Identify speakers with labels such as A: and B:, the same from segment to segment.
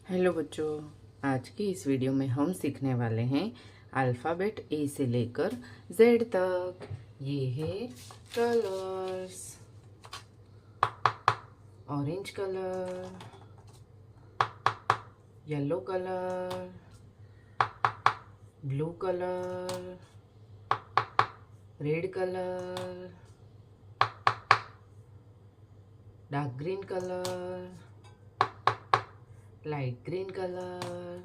A: Hello बच्चों, आज की इस वीडियो में हम सीखने वाले हैं अल्फ़ाबेट ए से लेकर जेड तक। ये है colours. Orange colour, yellow colour, blue colour, red colour, dark green colour, light green colour,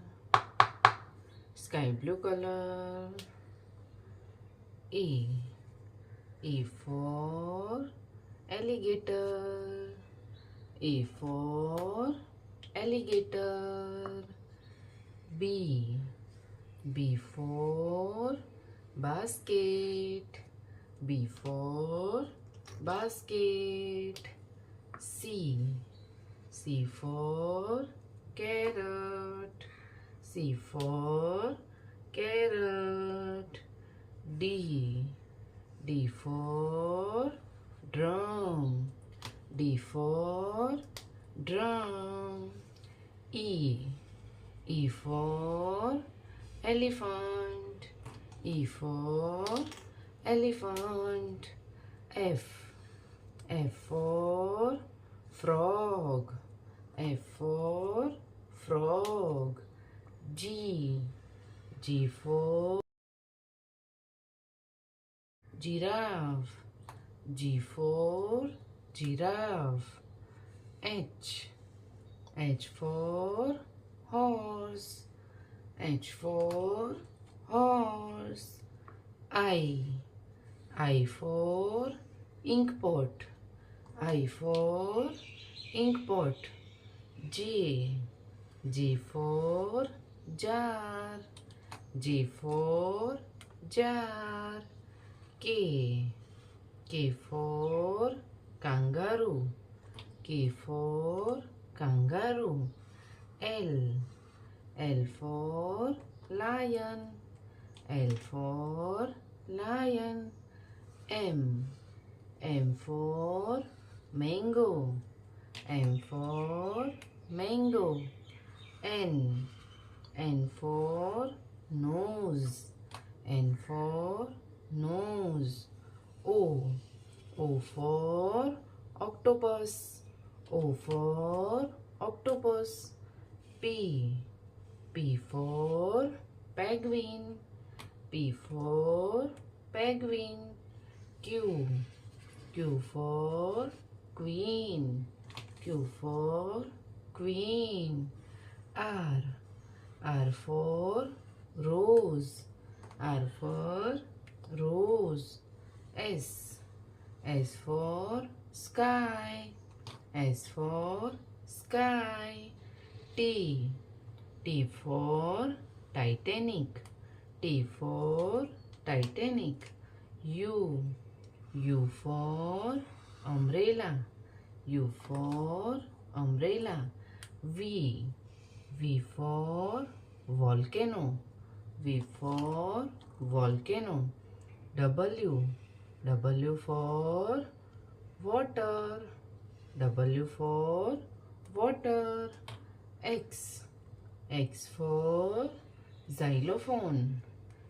A: sky blue colour. E for alligator. A for alligator. B for basket. B for basket. C for carrot. C for carrot. D for drum. D for drum. E for elephant. E for elephant. F for frog. F for frog. G for giraffe. G for giraffe. H for horse. H for horse. I for ink pot. I for ink pot. J for jar. J for jar. K for kangaroo. K for kangaroo. L for lion. L for lion. M for mango. M for mango. N for nose. N for nose. O for octopus. O for octopus. P for penguin. P for penguin. Q for queen. Q for queen. R for rose. R for rose. S for sky. S for sky. T for Titanic. T for Titanic. U for umbrella. U for umbrella. V for volcano. V for volcano. W for water. W for water. X for xylophone.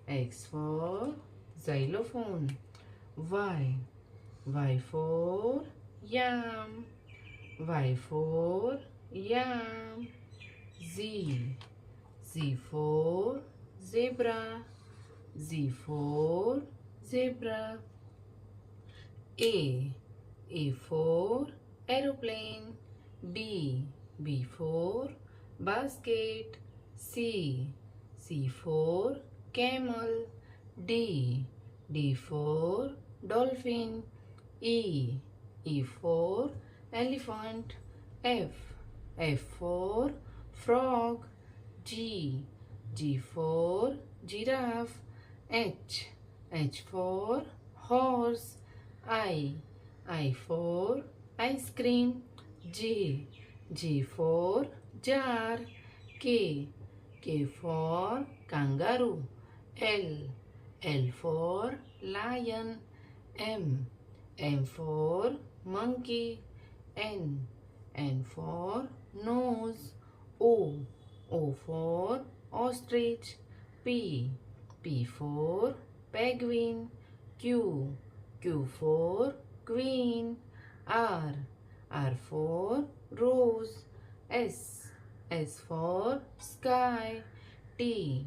A: X for xylophone. Y for yam. Y for yam. Z for zebra. Z for zebra. A for aeroplane. B for basket. C for camel. D for dolphin. E for elephant. F for frog. G for giraffe. H for horse. I for ice cream. J for jar. K for kangaroo. L for lion. M for monkey. N for nose. O for ostrich. P. P for penguin. Q. Q for queen. R. R for rose. S. S for sky. T.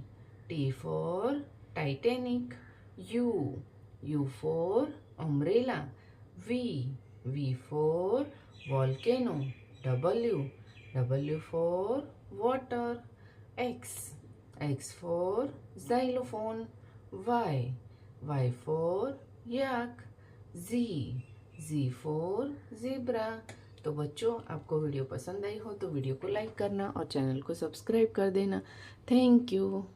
A: T for Titanic. U. U for umbrella. V. V for volcano. W. W for water. X. X for xylophone. Y. Y for yak. Z. Z for zebra. तो बच्चों, आपको video पसंद आई हो तो video को like करना और channel को सब्सक्राइब कर देना। Thank you.